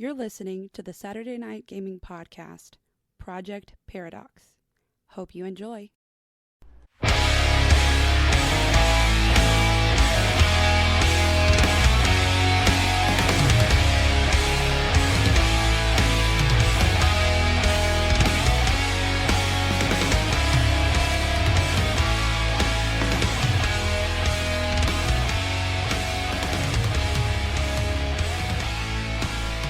You're listening to the Saturday Night Gaming Podcast, Project Paradox. Hope you enjoy.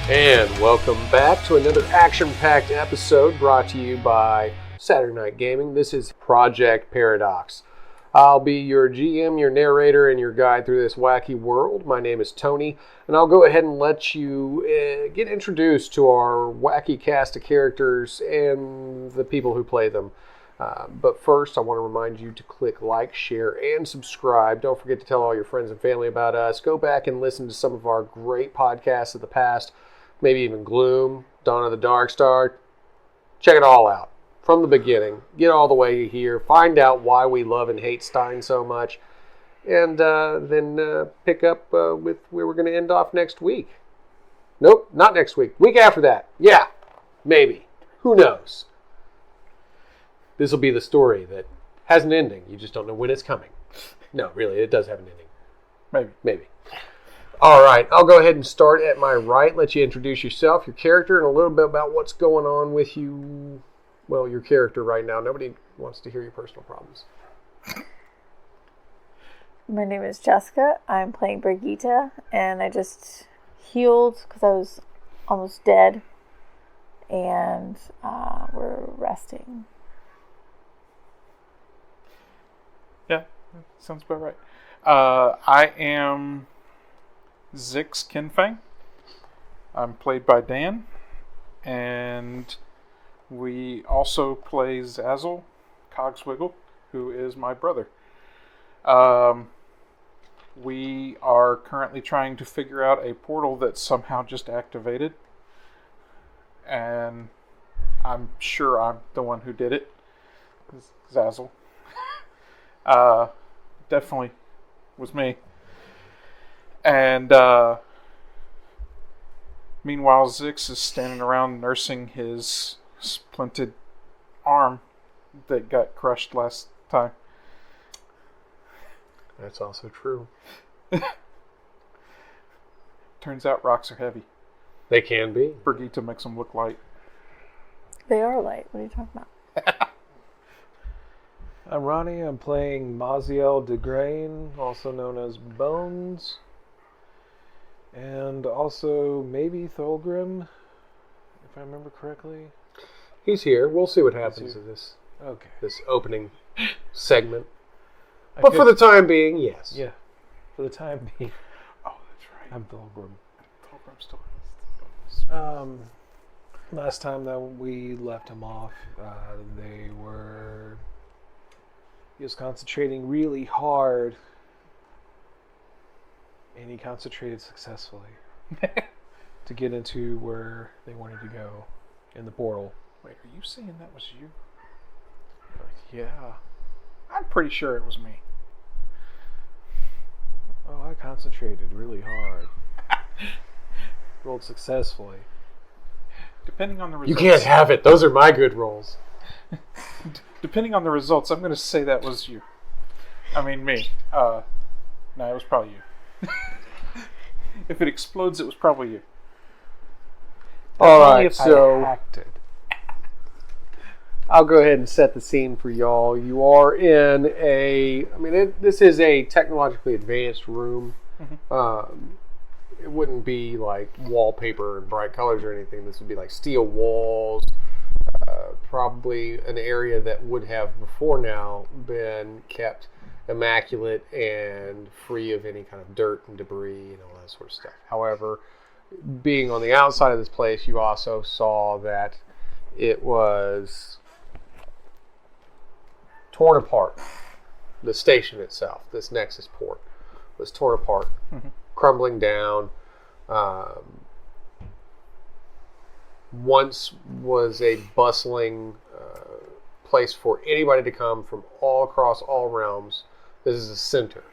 And welcome back to another action-packed episode brought to you by Saturday Night Gaming. This is Project Paradox. I'll be your GM, your narrator, and your guide through this wacky world. My name is Tony, and I'll go ahead and let you get introduced to our wacky cast of characters and the people who play them. But first, I want to remind you to click like, share, and subscribe. Don't forget to tell all your friends and family about us. Go back and listen to some of our great podcasts of the past. Maybe even Gloom, Dawn of the Dark Star. Check it all out from the beginning. Get all the way here. Find out why we love and hate Stein so much. And then pick up with where we're going to end off next week. Nope, not next week. Week after that. Yeah, maybe. Who knows? This will be the story that has an ending. You just don't know when it's coming. No, really, it does have an ending. Maybe. All right, I'll go ahead and start at my right. Let you introduce yourself, your character, and a little bit about what's going on with you. Well, your character right now. Nobody wants to hear your personal problems. My name is Jessica. I'm playing Brigitte, and I just healed because I was almost dead, and we're resting. Yeah, that sounds about right. I am Zix Kinfang. I'm played by Dan, and we also play Zazzle Cogswiggle, who is my brother. We are currently trying to figure out a portal that somehow just activated, and I'm sure I'm the one who did it. Zazzle. Definitely was me. And meanwhile, Zix is standing around nursing his splinted arm that got crushed last time. That's also true. Turns out rocks are heavy. They can be. Brigitte makes them look light. They are light. What are you talking about? I'm Ronnie. I'm playing Maziel DeGrain, also known as Bones. And also maybe Thulgrim, if I remember correctly. He's here. We'll see what happens in this opening segment. But for the time being, yes. Yeah, for the time being. Oh, that's right. I'm Thulgrim. Thulgrim still is. Last time that we left him off, he was concentrating really hard, and he concentrated successfully to get into where they wanted to go in the portal. Wait, are you saying that was you? Yeah. I'm pretty sure it was me. Oh, I concentrated really hard. Rolled successfully. Depending on the results. You can't have it. Those are my good rolls. Depending on the results, I'm going to say that was you. I mean, me. No, it was probably you. If it explodes, it was probably you. All right, if so I acted. I'll go ahead and set the scene for y'all. You are in this is a technologically advanced room. Mm-hmm. It wouldn't be like wallpaper and bright colors or anything. This would be like steel walls. Probably an area that would have before now been kept immaculate and free of any kind of dirt and debris and all that sort of stuff. However, being on the outside of this place, you also saw that it was torn apart. The station itself, this Nexus port, was torn apart, crumbling down. Once was a bustling place for anybody to come from all across all realms. This is a center.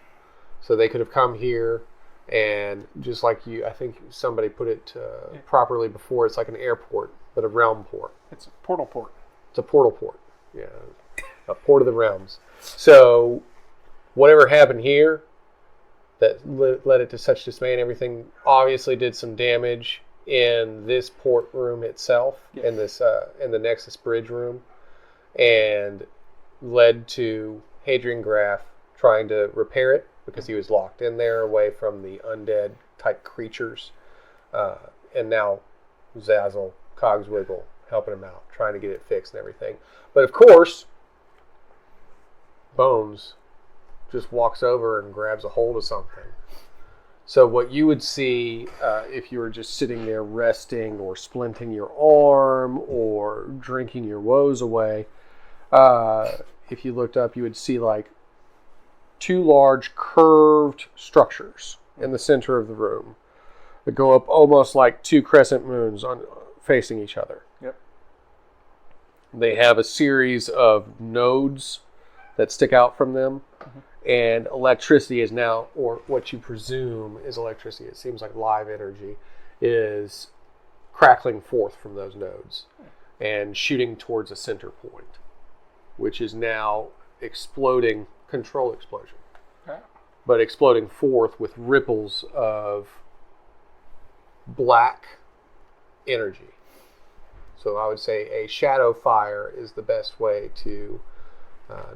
So they could have come here And just like I think somebody put it properly before, it's like an airport, but a realm port. It's a portal port. It's a portal port. Yeah. A port of the realms. So whatever happened here that led it to such dismay and everything obviously did some damage in this port room itself, in this in the Nexus Bridge room, and led to Hadrian Graff trying to repair it because he was locked in there away from the undead type creatures. And now Zazzle, Cogswiggle, helping him out, trying to get it fixed and everything. But of course, Bones just walks over and grabs a hold of something. So what you would see if you were just sitting there resting or splinting your arm or drinking your woes away, if you looked up, you would see like two large curved structures in the center of the room that go up almost like two crescent moons facing each other. Yep. They have a series of nodes that stick out from them, and electricity is now, or what you presume is electricity, it seems like live energy, is crackling forth from those nodes and shooting towards a center point, which is now exploding, control explosion, but exploding forth with ripples of black energy. So I would say a shadow fire is the best way to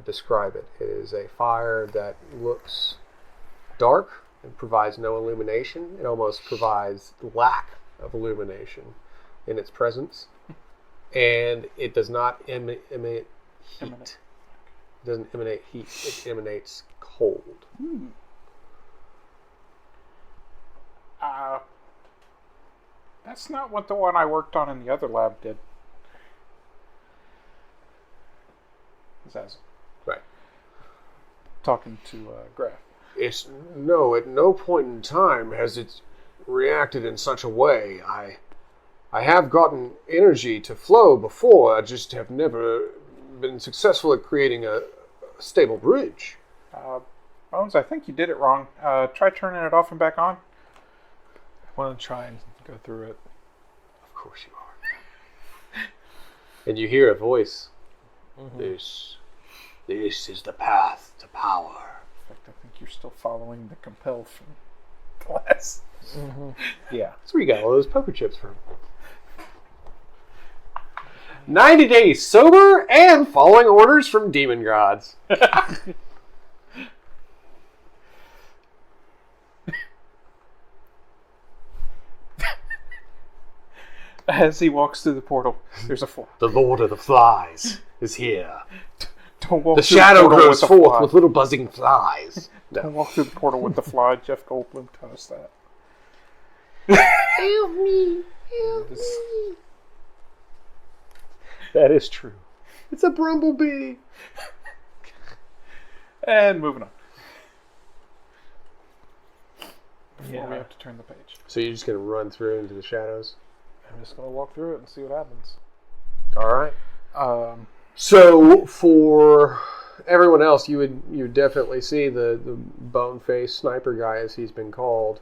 describe it. It is a fire that looks dark and provides no illumination. It almost provides lack of illumination in its presence. And it does not emit heat. It doesn't emanate heat. It emanates cold. That's not what the one I worked on in the other lab did. Zazzle. Right. Talking to Graf. At no point in time has it reacted in such a way. I have gotten energy to flow before. I just have never been successful at creating a stable bridge. Bones, I think you did it wrong. Try turning it off and back on. I want to try and go through it. Of course you are. And you hear a voice. This is the path to power. In fact, I think you're still following the compel from class. Yeah. That's where you got all those poker chips from. 90 days sober and following orders from demon gods. As he walks through the portal, there's a fly. The Lord of the Flies is here. Don't walk The through shadow the portal grows with the forth fly. with little buzzing flies. Don't walk through the portal with the fly. Jeff Goldblum taught us that. Help me. Help me. That is true. It's a brumblebee. And moving on. Before Yeah. we have to turn the page. So you're just going to run through into the shadows? I'm just going to walk through it and see what happens. All right. Um, So for everyone else, you would definitely see the bone-faced sniper guy, as he's been called,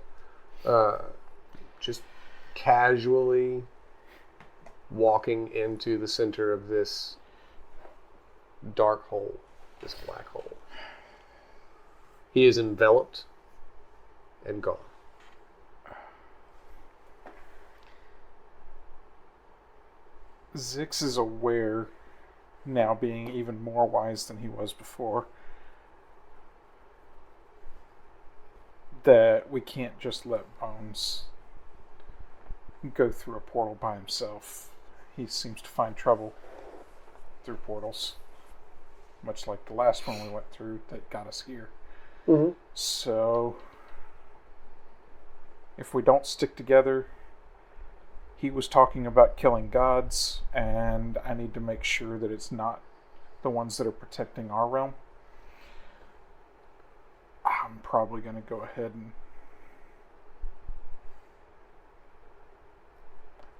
just casually walking into the center of this dark hole, this black hole. He is enveloped and gone. Zix is aware, now being even more wise than he was before, that we can't just let Bones go through a portal by himself. He seems to find trouble through portals, much like the last one we went through that got us here. Mm-hmm. So, if we don't stick together, he was talking about killing gods, and I need to make sure that it's not the ones that are protecting our realm. I'm probably going to go ahead and...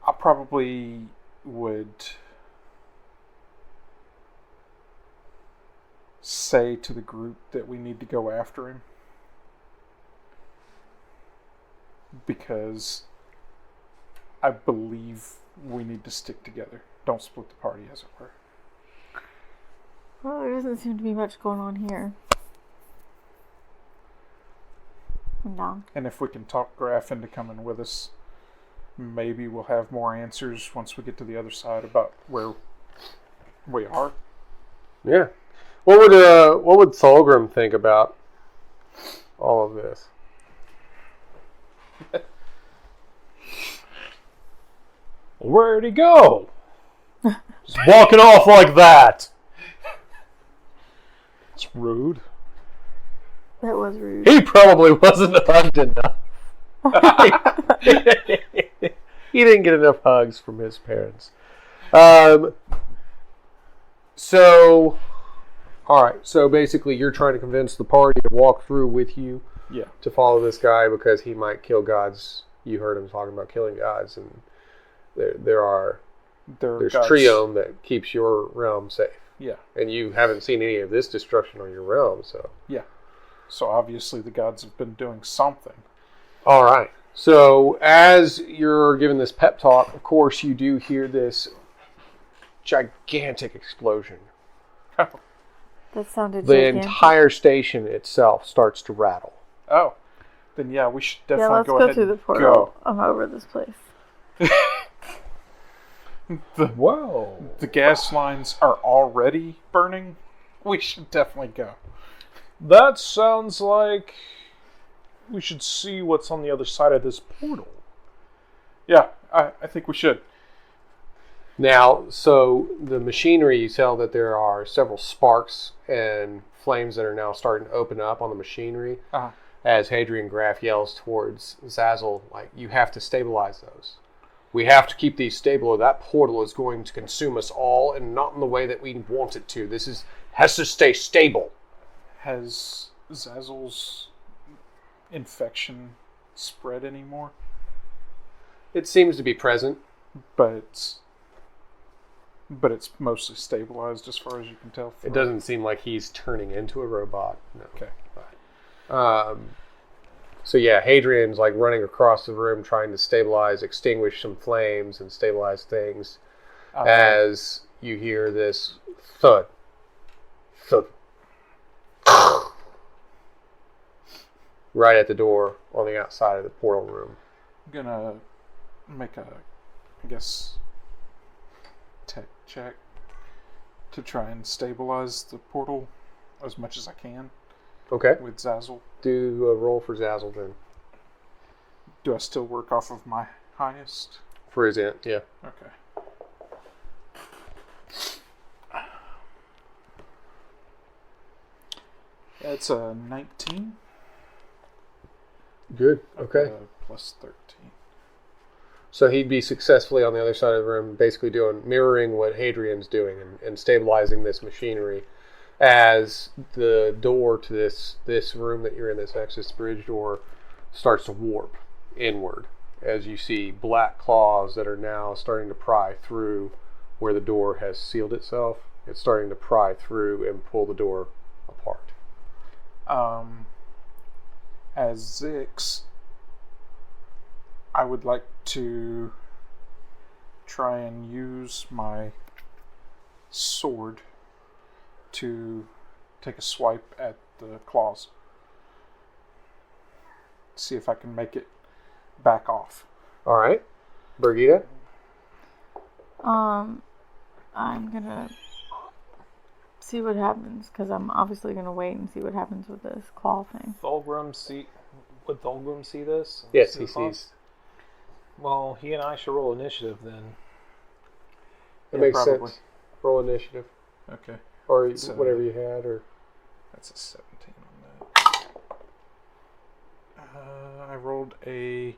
I probably would say to the group that we need to go after him. because I believe we need to stick together. Don't split the party, as it were. Well, there doesn't seem to be much going on here. No. And if we can talk Graf into coming with us, maybe we'll have more answers once we get to the other side about where we are. Yeah. What would Thulgrim think about all of this? Where'd he go? Just walking off like that. It's rude. That was rude. He probably wasn't hugged enough. He didn't get enough hugs from his parents. So, all right. So basically, you're trying to convince the party to walk through with you. Yeah. To follow this guy because he might kill gods. You heard him talking about killing gods, and there's gods. Triome that keeps your realm safe. Yeah. And you haven't seen any of this destruction on your realm, so. Yeah. So obviously the gods have been doing something. All right. So as you're giving this pep talk, of course, you do hear this gigantic explosion. That sounded The gigantic. entire station itself starts to rattle. Oh. Then yeah, we should definitely Yeah, let's go go ahead through the and portal. go. I'm over this place. Whoa. The gas lines are already burning. We should definitely go. That sounds like we should see what's on the other side of this portal. Yeah, I think we should. Now, so the machinery, you tell that there are several sparks and flames that are now starting to open up on the machinery. Uh-huh. As Hadrian Graff yells towards Zazzle, like, you have to stabilize those. We have to keep these stable, or that portal is going to consume us all, and not in the way that we want it to. Has to stay stable. Has Zazzle's infection spread anymore? It seems to be present. But it's mostly stabilized as far as you can tell. It doesn't seem like he's turning into a robot. No. Okay. So yeah, Hadrian's like running across the room trying to stabilize, extinguish some flames and stabilize things as you hear this thud. Thud. Right at the door on the outside of the portal room. I'm gonna make a, I guess, tech check to try and stabilize the portal as much as I can. Okay. With Zazzle. Do a roll for Zazzle then. Do I still work off of my highest? For his int, yeah. Okay. That's a 19. Good. Okay. Plus 13. So he'd be successfully on the other side of the room, basically mirroring what Hadrian's doing and stabilizing this machinery as the door to this room that you're in, this access bridge door, starts to warp inward as you see black claws that are now starting to pry through where the door has sealed itself. It's starting to pry through and pull the door apart. As Zix, I would like to try and use my sword to take a swipe at the claws. See if I can make it back off. All right. Brigitte? I'm gonna see what happens, because I'm obviously gonna wait and see what happens with this claw thing. Would Thulgrim see this? Yes, See he the claws? sees. Well, he and I should roll initiative then. That Yeah, makes probably. sense. Roll initiative. Okay. Or So- whatever you had, or... That's a 17 on that. I rolled a...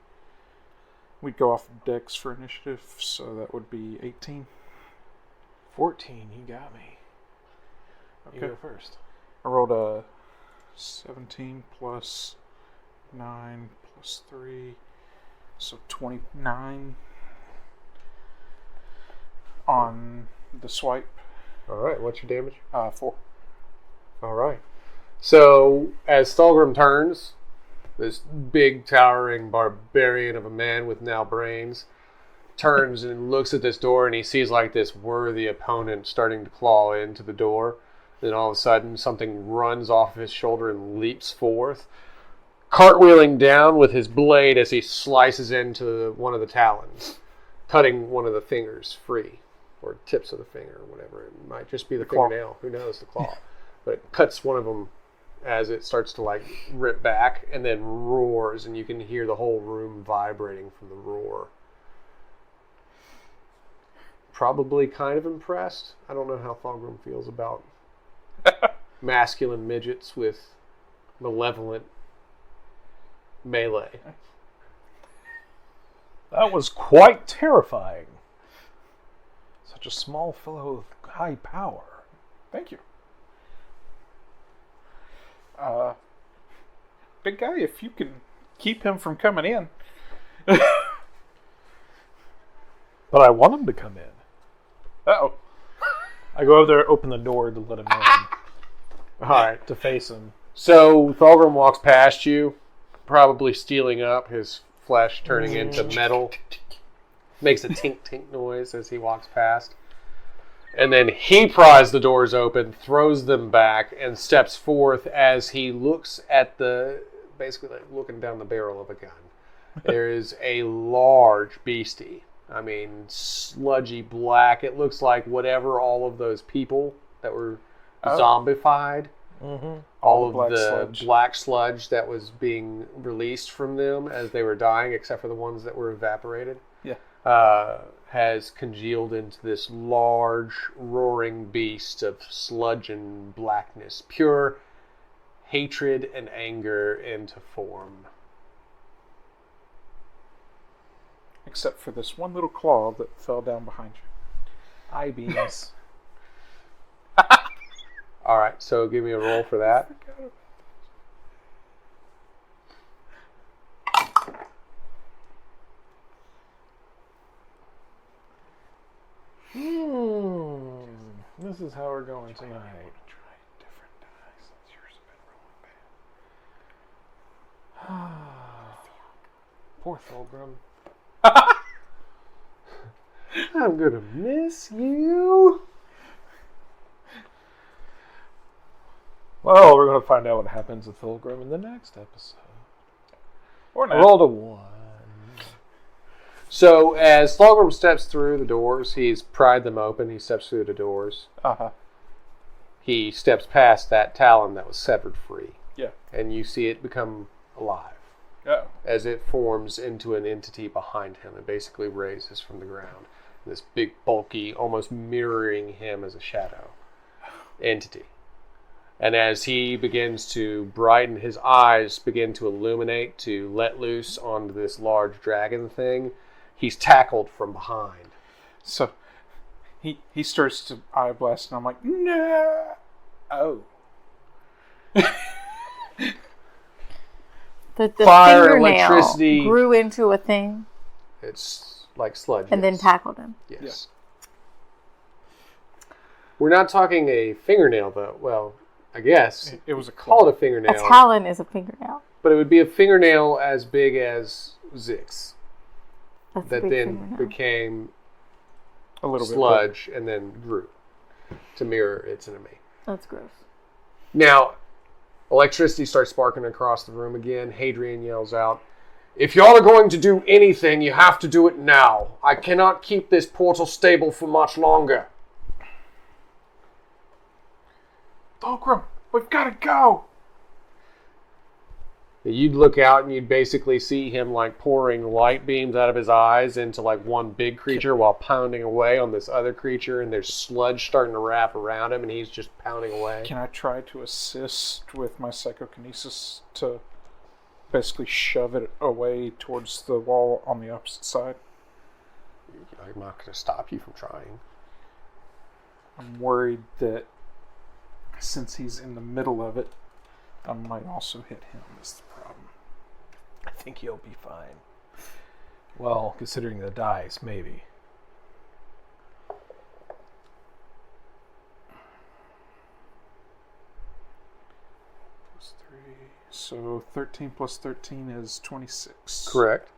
We'd go off of Dex for initiative, so that would be 18. 14, you got me. You Okay. go first. I rolled a 17 plus 9 plus 3, so 29 on the swipe. All right, what's your damage? 4. All right. So, as Thulgrim turns, this big, towering barbarian of a man with now brains, turns and looks at this door, and he sees like this worthy opponent starting to claw into the door. Then all of a sudden, something runs off of his shoulder and leaps forth, cartwheeling down with his blade as he slices into one of the talons, cutting one of the fingers free, or tips of the finger, or whatever. It might just be the fingernail. Who knows, the claw. But it cuts one of them as it starts to like rip back, and then roars, and you can hear the whole room vibrating from the roar. Probably kind of impressed. I don't know how Thulgrim feels about masculine midgets with malevolent melee. That was quite terrifying. Such a small fellow with high power. Thank you. Big guy, if you can keep him from coming in. But I want him to come in. Uh-oh. I go over there, open the door to let him in. All right. To face him. So Thulgrim walks past you, probably stealing up, his flesh turning into metal. Makes a tink-tink noise as he walks past. And then he pries the doors open, throws them back, and steps forth as he looks at basically like looking down the barrel of a gun. There is a large beastie. I mean, sludgy black. It looks like whatever all of those people that were zombified, all of the black sludge that was being released from them as they were dying, except for the ones that were evaporated, has congealed into this large, roaring beast of sludge and blackness. Pure hatred and anger into form. Except for this one little claw that fell down behind you. Eye beams. All right, so give me a roll for that. This is how we're going tonight. Try different dice. Yours have been rolling bad. Poor Thulgrim. I'm gonna miss you. Well, we're going to find out what happens with Thulgrim in the next episode. Or not. Roll to 1. So as Thulgrim steps through the doors, he's pried them open. He steps through the doors. He steps past that talon that was severed free. Yeah. And you see it become alive. Oh. As it forms into an entity behind him. It basically raises from the ground. This big, bulky, almost mirroring him as a shadow entity. And as he begins to brighten, his eyes begin to illuminate, to let loose onto this large dragon thing, he's tackled from behind. So he starts to eye blast, and I'm like, no. Oh. The Fire, fingernail electricity. grew into a thing It's like sludge. and then tackled him. Yes. Yeah. We're not talking a fingernail, though. Well, I guess. It was a called claw. a fingernail. A talon is a fingernail. But it would be a fingernail as big as Zix. That's a That big then fingernail. became A little bit. sludge and then grew to mirror its enemy. That's gross. Now, electricity starts sparking across the room again. Hadrian yells out, "If y'all are going to do anything, you have to do it now. I cannot keep this portal stable for much longer." Thulgrim, we've got to go. You'd look out and you'd basically see him like pouring light beams out of his eyes into like one big creature while pounding away on this other creature, and there's sludge starting to wrap around him and he's just pounding away. Can I try to assist with my psychokinesis to basically shove it away towards the wall on the opposite side? I'm not going to stop you from trying. I'm worried that since he's in the middle of it, I might also hit him. That's the problem. I think he'll be fine. Well, considering the dice, maybe. +3, So 13 plus 13 is 26. Correct.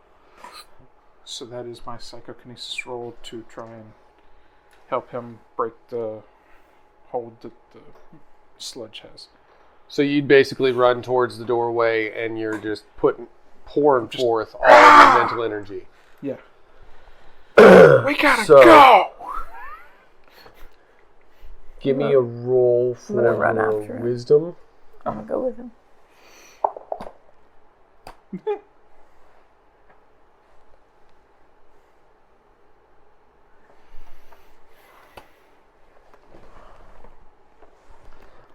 So that is my psychokinesis roll to try and help him break the hold that the sludge has. So you'd basically run towards the doorway and you're just pouring forth all of your mental energy. Yeah. We gotta go! Give me a roll for run after your him. wisdom. I'm gonna go with him.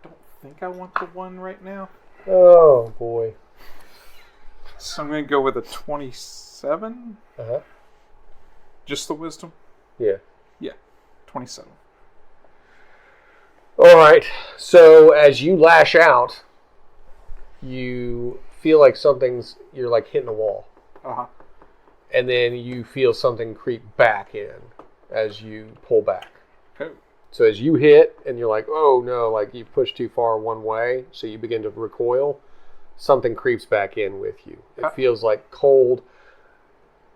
I think I want the 1 right now. Oh, boy. So I'm going to go with a 27. Uh-huh. Just the wisdom? Yeah. Yeah, 27. All right. So as you lash out, you feel like you're like hitting a wall. Uh-huh. And then you feel something creep back in as you pull back. Okay. So as you hit and you're like, oh no, like you pushed too far one way, so you begin to recoil, something creeps back in with you. It feels like cold.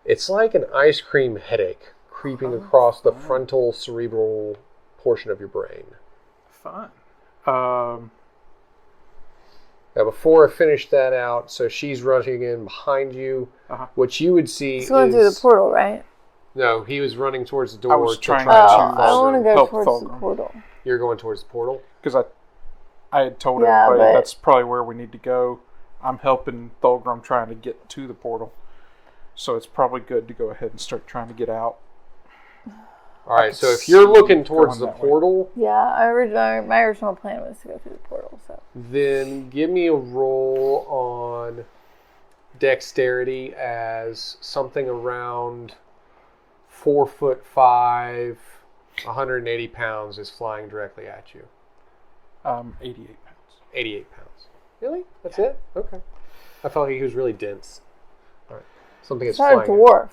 It's like an ice cream headache creeping across the frontal cerebral portion of your brain. Fine. Now before I finish that out, so she's running in behind you. Uh-huh. What you would see He's going through the portal, right? No, he was running towards the door. I was trying to I want to go help towards the Thulgrim. portal. You're going towards the portal? Because I had told Yeah, everybody but- that's probably where we need to go. I'm helping Thulgrim trying to get to the portal. So it's probably good to go ahead and start trying to get out. All right, could so if you're see looking it towards going the that way. portal, Yeah, my original plan was to go through the portal. So then give me a roll on dexterity as something around 4'5", 180 pounds is flying directly at you. 88 pounds. 88 pounds. Really? That's it? Okay. I felt like he was really dense. All right. Something it's is not a flying. dwarf.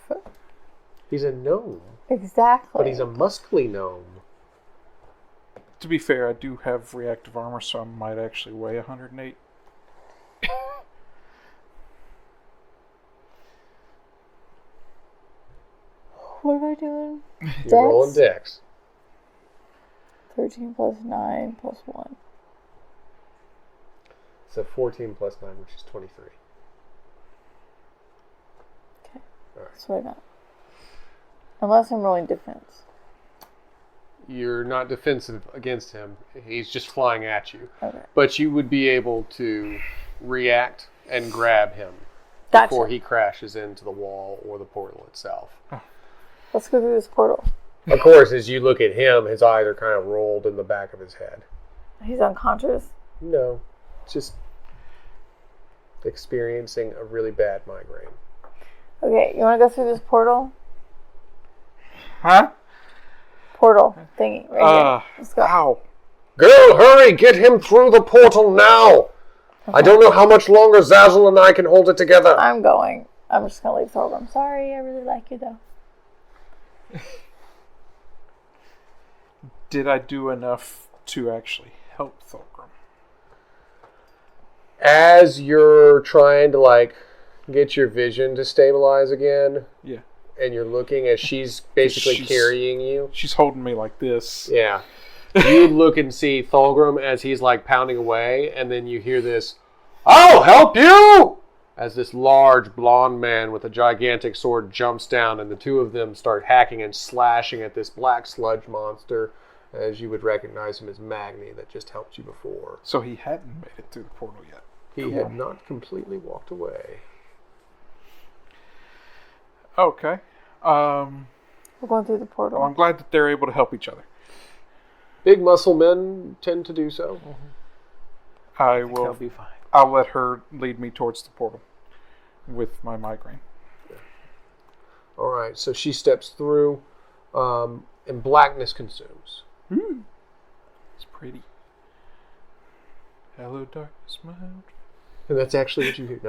He's a gnome, Exactly. but he's a muscly gnome. To be fair, I do have reactive armor, so I might actually weigh 108. What am I doing? You're rolling dex. 13 plus 9 plus 1. So 14 plus 9, which is 23. Okay. All right. That's what I got. Unless I'm rolling defense. You're not defensive against him. He's just flying at you. Okay. But you would be able to react and grab him Gotcha. before he crashes into the wall or the portal itself. Let's go through this portal. Of course, as you look at him, his eyes are kind of rolled in the back of his head. He's unconscious. No, just experiencing a really bad migraine. Okay, you want to go through this portal? Huh? Portal thingy right here. Let's go. Ow. Girl, hurry! Get him through the portal now! Okay. I don't know how much longer Zazzle and I can hold it together. I'm going. I'm just going to leave Thorgrim. Sorry, I really like you though. Did I do enough to actually help Thulgrim? As you're trying to, get your vision to stabilize again, Yeah. and you're looking as she's basically She's- carrying you. She's holding me like this. Yeah. You look and see Thulgrim as he's pounding away, and then you hear this, "I'll help you!" as this large blonde man with a gigantic sword jumps down, and the two of them start hacking and slashing at this black sludge monster, as you would recognize him as Magni that just helped you before. So he hadn't made it through the portal yet. He had not completely walked away. Okay. We're going through the portal. Well, I'm glad that they're able to help each other. Big muscle men tend to do so. I He'll will. be fine. I'll let her lead me towards the portal with my migraine. All right, so she steps through, and blackness consumes. It's pretty. Hello, darkness, my old. And that's actually what you hear.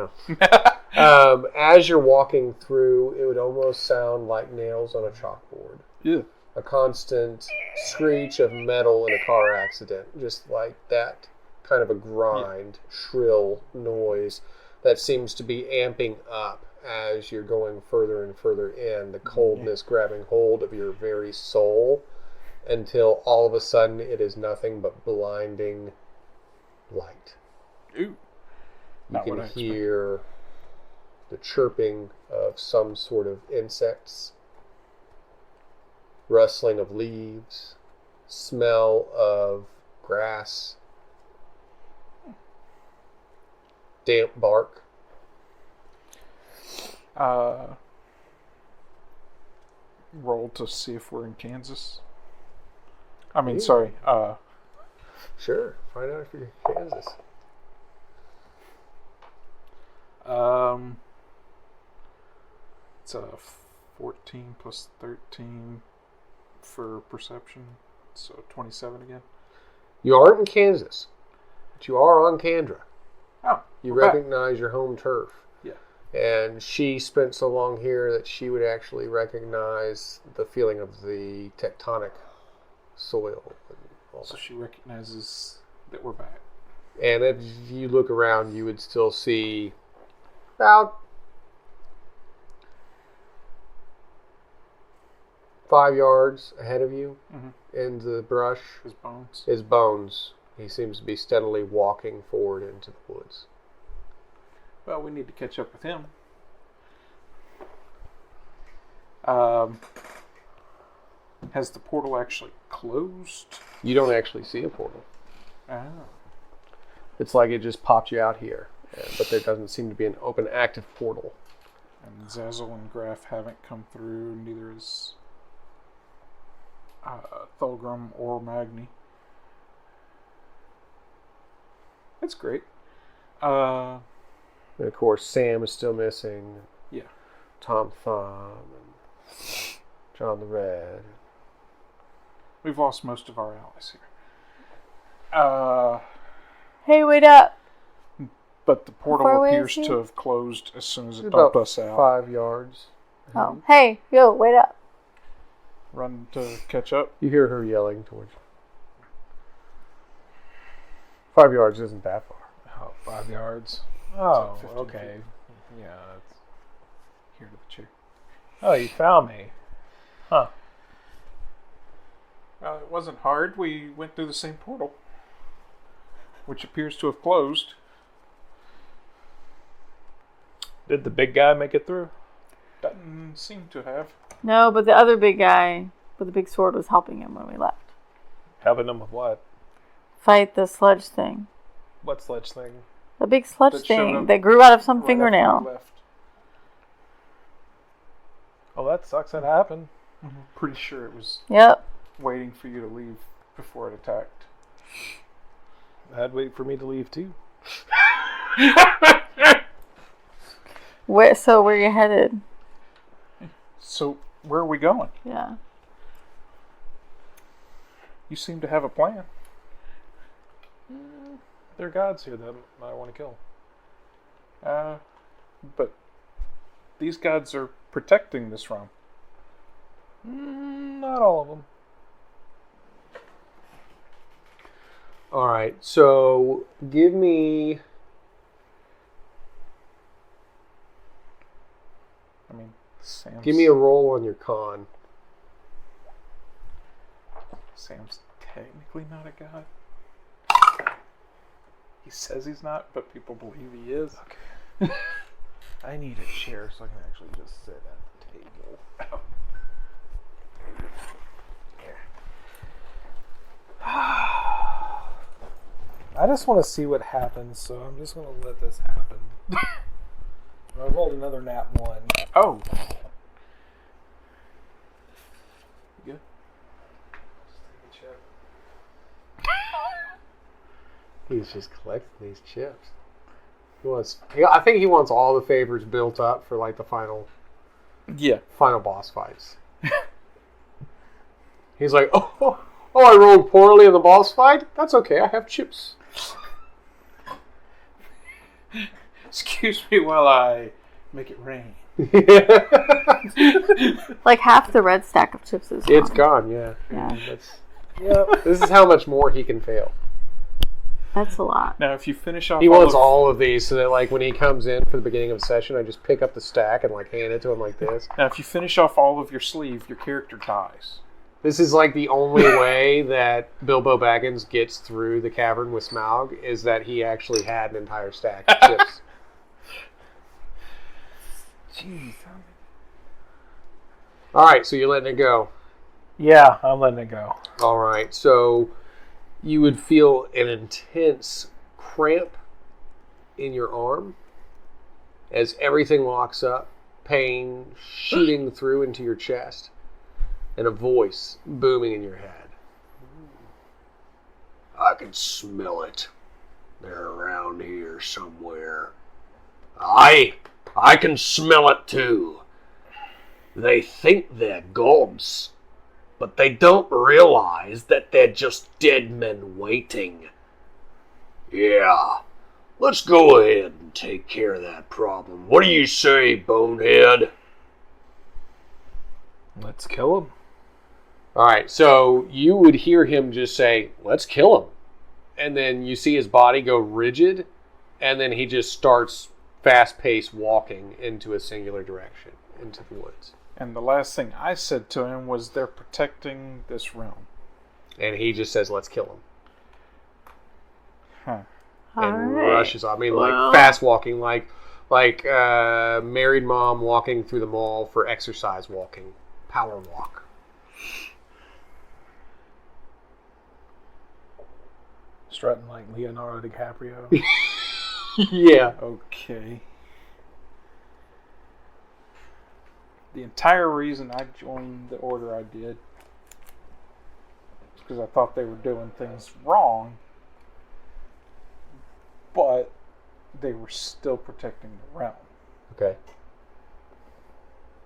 No. As you're walking through, it would almost sound like nails on a chalkboard. Yeah. A constant screech of metal in a car accident, just like that kind of a grind, shrill noise that seems to be amping up as you're going further and further in, the coldness grabbing hold of your very soul, until all of a sudden it is nothing but blinding light. Ooh. You can hear the chirping of some sort of insects, rustling of leaves, smell of grass, damp bark. Roll to see if we're in Kansas. I mean, Yeah. sorry. Sure, find out if you're in Kansas. It's a 14 plus 13 for perception, so 27 again. You aren't in Kansas, but you are on Kandra. Oh, You we're back. recognize your home turf. Yeah. And she spent so long here that she would actually recognize the feeling of the tectonic soil. And all So that. she recognizes that we're back. And if you look around, you would still see about 5 yards ahead of you in the brush His bones. is Bones. He seems to be steadily walking forward into the woods. Well, we need to catch up with him. Has the portal actually closed? You don't actually see a portal. Ah. It's like it just popped you out here, but there doesn't seem to be an open active portal. And Zazzle and Graf haven't come through, neither is Thulgrim or Magni. That's great. And of course, Sam is still missing. Yeah. Tom Thumb and John the Red. We've lost most of our allies here. Hey, wait up. But the far portal away is appears he? to have closed as soon as it About dumped us out. 5 yards. Oh, hey, yo, wait up. Run to catch up. You hear her yelling towards you. 5 yards isn't that far. Oh, 5 yards. Oh, 15 okay. feet. Yeah. That's... Here to the chair. Oh, you found me. Huh. It wasn't hard. We went through the same portal, which appears to have closed. Did the big guy make it through? Doesn't seem to have. No, but the other big guy with the big sword was helping him when we left. Helping him with what? Fight the sludge thing. What sledge thing? The big sludge That showed thing up that grew out of some Right after we fingernail. left. Oh, that sucks. That happened. Pretty sure it was Yep. waiting for you to leave before it attacked. That'd wait for me to leave too. Where you headed? So, where are we going? Yeah. You seem to have a plan. There are gods here that I want to kill. But these gods are protecting this realm. Not all of them. All right, so give me... I mean, Give me a roll on your con. Sam's technically not a god. He says he's not, but people believe he is. Okay. I need a chair so I can actually just sit at the table. I just want to see what happens, so I'm just going to let this happen. I rolled another nat 1. Oh. You good? He's just collecting these chips. I think he wants all the favors built up for like the final boss fights. He's like, oh, I rolled poorly in the boss fight? That's okay, I have chips. Excuse me while I make it rain. Like half the red stack of chips is It's gone. gone, yeah. Yeah. This is how much more he can fail. That's a lot. Now, if you finish off, He wants all of these so that, like, when he comes in for the beginning of the session, I just pick up the stack and, like, hand it to him like this. Now, if you finish off all of your sleeve, your character dies. This is, like, the only way that Bilbo Baggins gets through the cavern with Smaug is that he actually had an entire stack of chips. Jeez. All right, so you're letting it go. Yeah, I'm letting it go. All right, so you would feel an intense cramp in your arm as everything locks up, pain shooting through into your chest, and a voice booming in your head. I can smell it. They're around here somewhere. I can smell it too. They think they're gods, but they don't realize that they're just dead men waiting. Yeah, let's go ahead and take care of that problem. What do you say, Bonehead? Let's kill him. All right, so you would hear him just say, let's kill him. And then you see his body go rigid, and then he just starts fast-paced walking into a singular direction, into the woods. And the last thing I said to him was they're protecting this realm. And he just says, let's kill him. Huh. And rushes off. I mean, like, fast walking, like married mom walking through the mall for exercise walking. Power walk. Strutting like Leonardo DiCaprio. Yeah. Okay. The entire reason I joined the order I did is because I thought they were doing things wrong, but they were still protecting the realm. Okay.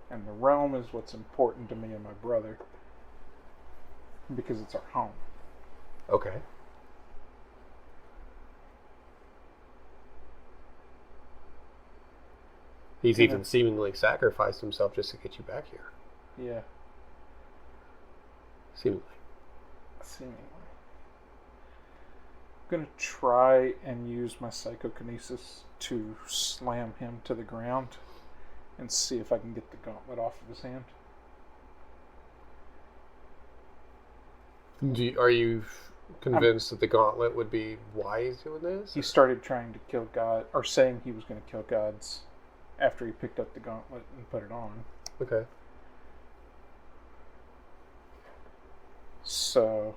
And the realm is what's important to me and my brother because it's our home. Okay. He's even seemingly sacrificed himself just to get you back here. Yeah. Seemingly. Seemingly. I'm going to try and use my psychokinesis to slam him to the ground and see if I can get the gauntlet off of his hand. Are you convinced that the gauntlet would be wise doing this? He started trying to kill God, or saying he was going to kill gods after he picked up the gauntlet and put it on. Okay. So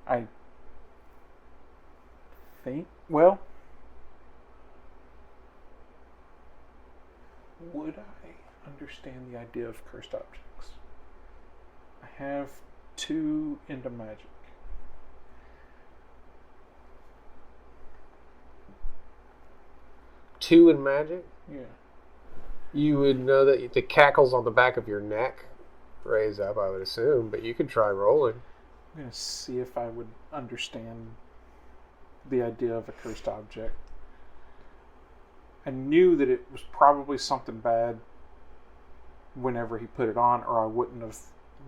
I think, well, would I understand the idea of cursed objects? I have 2 into magic. Two in magic? Yeah. You would know that the cackles on the back of your neck raise up, I would assume, but you could try rolling. I'm going to see if I would understand the idea of a cursed object. I knew that it was probably something bad whenever he put it on, or I wouldn't have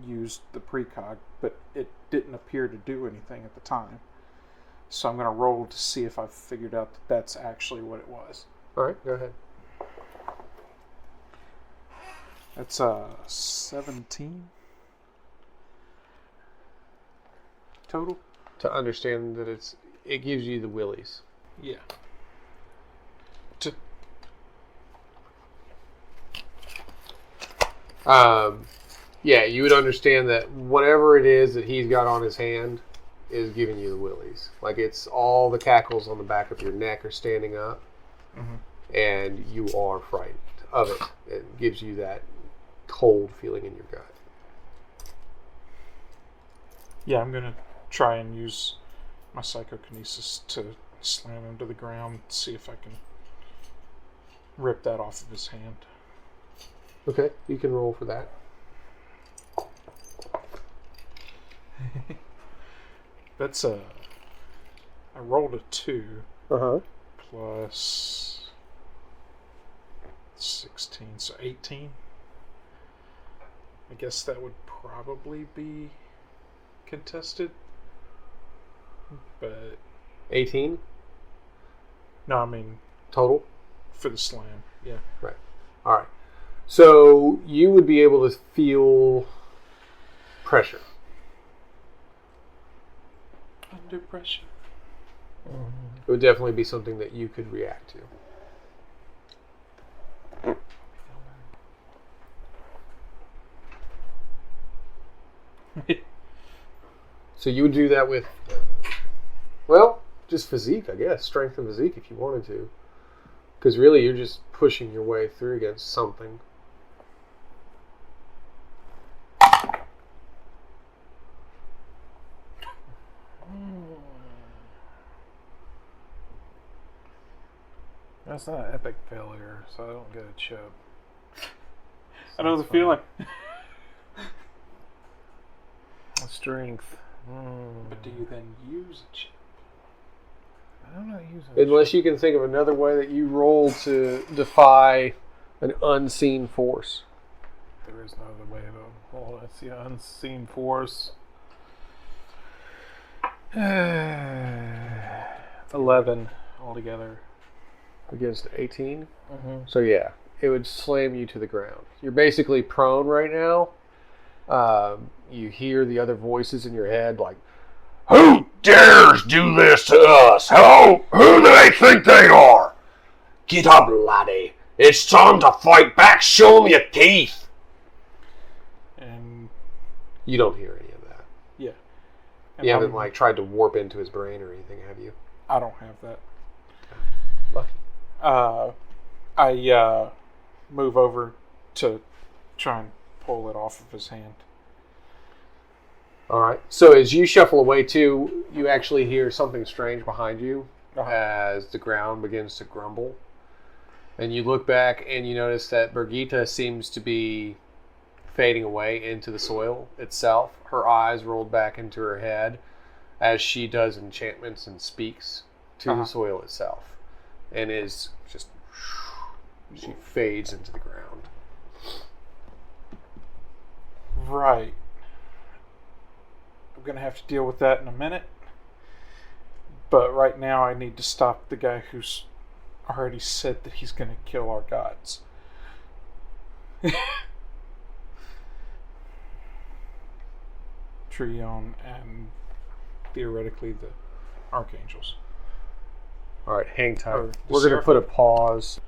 used the precog, but it didn't appear to do anything at the time. So I'm going to roll to see if I've figured out that that's actually what it was. All right, go ahead. That's 17 total. To understand that it gives you the willies. Yeah. Yeah, you would understand that whatever it is that he's got on his hand is giving you the willies. Like, it's all the cackles on the back of your neck are standing up, and you are frightened of it. It gives you that cold feeling in your gut. Yeah, I'm going to try and use my psychokinesis to slam him to the ground, see if I can rip that off of his hand. Okay, you can roll for that. That's I rolled a 2 Uh-huh. plus 16, so 18. I guess that would probably be contested. But 18 no, I mean total. for the slam. Yeah. Right. All right. So you would be able to feel pressure. Under pressure. It would definitely be something that you could react to. So you would do that with, well, just physique, I guess. Strength and physique if you wanted to. Because really you're just pushing your way through against something. That's not an epic failure, so I don't get a chip. I know the feeling. Strength. But do you then use a chip? I'm not using Unless you can think of another way that you roll to defy an unseen force. There is no other way though. Hold on, let's see, unseen force. 11 altogether. Against 18? Mm-hmm. So yeah, it would slam you to the ground. You're basically prone right now. You hear the other voices in your head like, Who dares do this to us? Hello? Who do they think they are? Get up, laddie. It's time to fight back. Show 'em your teeth. And you don't hear any of that. yeah. And You haven't tried to warp into his brain or anything, have you? I don't have that. Lucky. I move over to try and pull it off of his hand. All right. So as you shuffle away too, you actually hear something strange behind you as the ground begins to grumble. And you look back and you notice that Birgitta seems to be fading away into the soil itself. Her eyes rolled back into her head as she does enchantments and speaks to the soil itself. And is just... she fades into the ground. Right. I'm going to have to deal with that in a minute. But right now I need to stop the guy who's already said that he's going to kill our gods. Trion and theoretically the archangels. All right, hang tight. Or We're going to put a pause.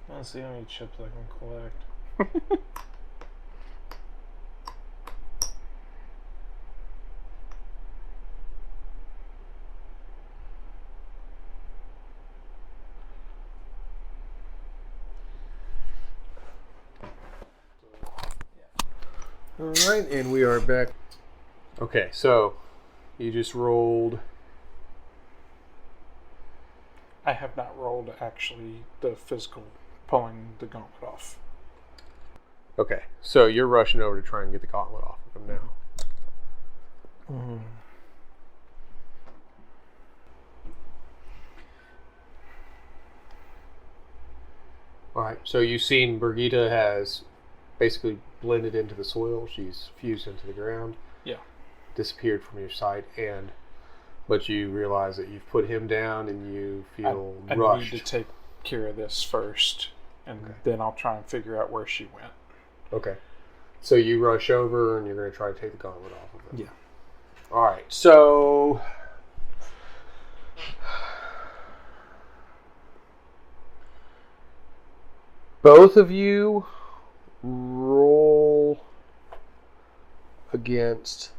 Let's see how many chips I can collect. All right, and we are back. Okay, so you just rolled. I have not rolled actually the physical pulling the gauntlet off. Okay, so you're rushing over to try and get the gauntlet off of him now. All right, so you've seen Birgitta has basically blended into the soil. She's fused into the ground. Yeah. Disappeared from your sight, but you realize that you've put him down and you feel rushed. I need to take care of this first, and then I'll try and figure out where she went. Okay. So you rush over and you're going to try to take the gauntlet off of him. Yeah. All right, so... both of you roll against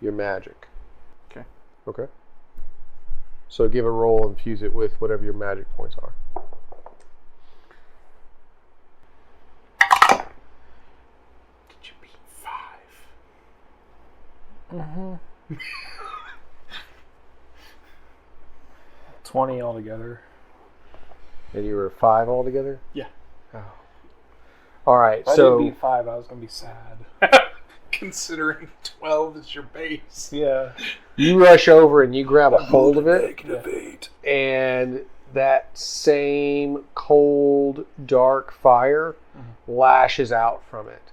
your magic. Okay. Okay. So give a roll and fuse it with whatever your magic points are. Did you beat 5? Mm-hmm. 20 altogether. And you were 5 altogether? Yeah. Oh. All right, If I so... didn't beat 5, I was going to be sad. Considering 12 is your base. Yeah. you rush over and you grab a hold of it. Negative 8. And that same cold, dark fire lashes out from it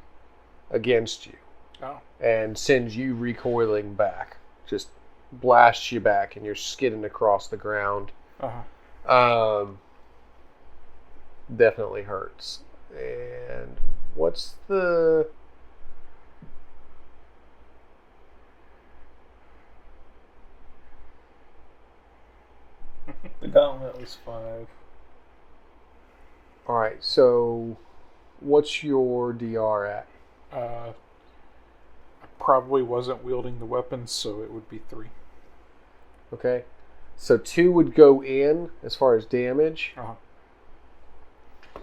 against you. Oh. And sends you recoiling back. Just blasts you back and you're skidding across the ground. Definitely hurts. And what's the... The gauntlet was 5. Alright, so what's your DR at? I probably wasn't wielding the weapon, so it would be 3. Okay. So 2 would go in as far as damage.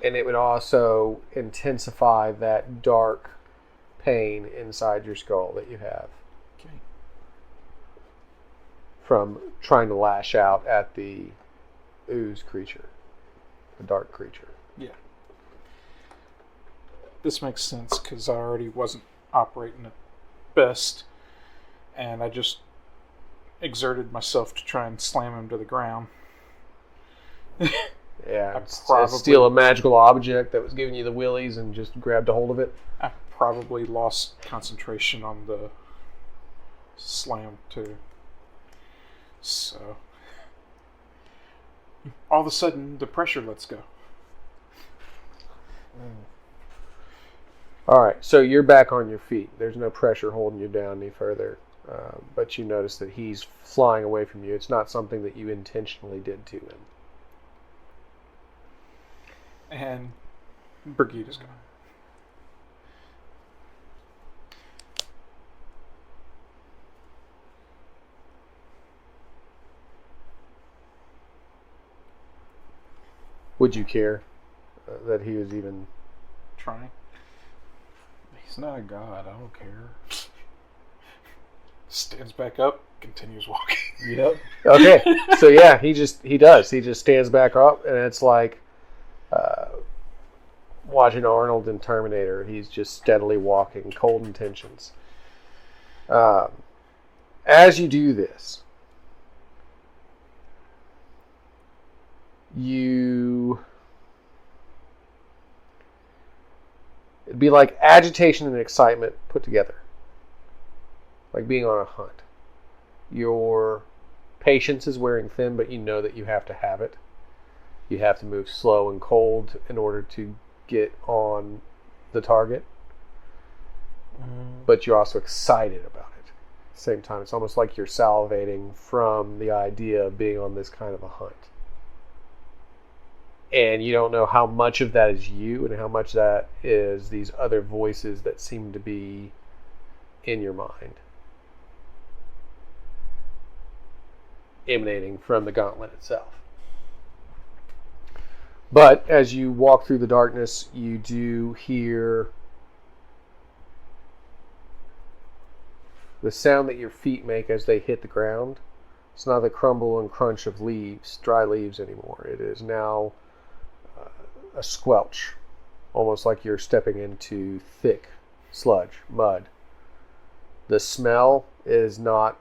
And it would also intensify that dark pain inside your skull that you have. Okay. From trying to lash out at the ooze creature. The dark creature. Yeah. This makes sense because I already wasn't operating at best. And I just exerted myself to try and slam him to the ground. Yeah, steal a magical object that was giving you the willies and just grabbed a hold of it. I probably lost concentration on the slam too. So all of a sudden the pressure lets go. Alright, so you're back on your feet. There's no pressure holding you down any further. But you notice that he's flying away from you. It's not something that you intentionally did to him. And Brigitta's gone. Would you care that he was even Trying. He's not a god. I don't care. Stands back up, continues walking. Yep. Okay, so yeah, he just stands back up, and it's like watching Arnold in Terminator. He's just steadily walking, cold intentions. As you do this, it'd be like agitation and excitement put together. Like being on a hunt. Your patience is wearing thin, but you know that you have to have it. You have to move slow and cold in order to get on the target. But you're also excited about it. At the same time, it's almost like you're salivating from the idea of being on this kind of a hunt. And you don't know how much of that is you and how much that is these other voices that seem to be in your mind. Emanating from the gauntlet itself. But as you walk through the darkness, you do hear the sound that your feet make as they hit the ground. It's not the crumble and crunch of leaves, dry leaves anymore. It is now a squelch, almost like you're stepping into thick sludge, mud. The smell is not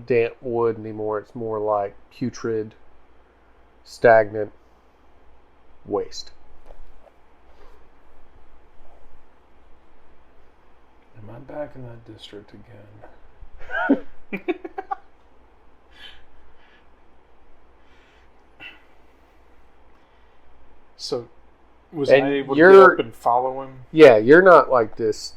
damp wood anymore. It's more like putrid, stagnant waste. Am I back in that district again? So, was And I able to get up and follow him? Yeah, you're not like this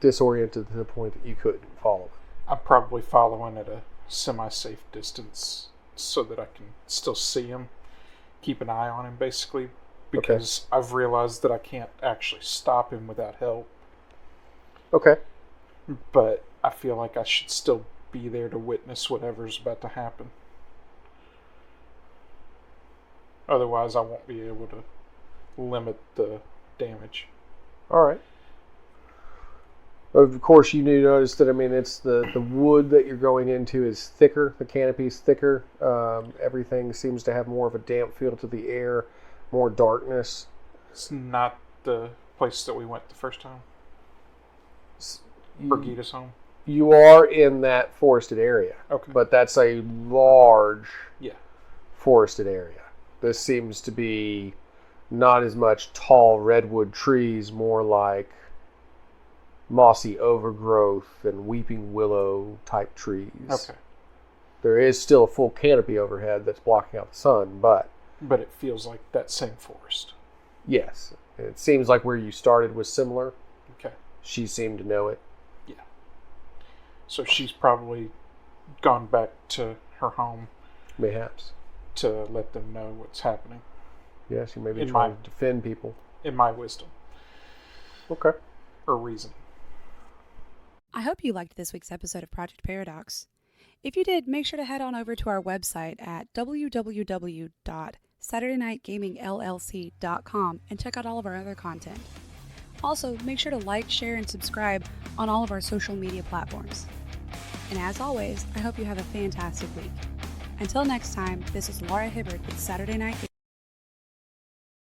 disoriented to the point that you couldn't follow him. I'm probably following at a semi-safe distance so that I can still see him, keep an eye on him, basically, because I've realized that I can't actually stop him without help. Okay. But I feel like I should still be there to witness whatever's about to happen. Otherwise, I won't be able to limit the damage. All right. Of course, you do notice that, I mean, it's the wood that you're going into is thicker. The canopy is thicker. Everything seems to have more of a damp feel to the air, more darkness. It's not the place that we went the first time. Brigitta's home. You are in that forested area. Okay. But that's a large forested area. This seems to be not as much tall redwood trees, more like mossy overgrowth and weeping willow type trees. Okay. There is still a full canopy overhead that's blocking out the sun, but it feels like that same forest. yes, it seems like where you started was similar. Okay. She seemed to know it. Yeah. So she's probably gone back to her home Mayhaps. to let them know what's happening, Yeah, she may be In trying my- to defend people. in my wisdom Okay. or reasoning. I hope you liked this week's episode of Project Paradox. If you did, make sure to head on over to our website at www.SaturdayNightGamingLLC.com and check out all of our other content. Also, make sure to like, share, and subscribe on all of our social media platforms. And as always, I hope you have a fantastic week. Until next time, this is Laura Hibbard with Saturday Night Gaming.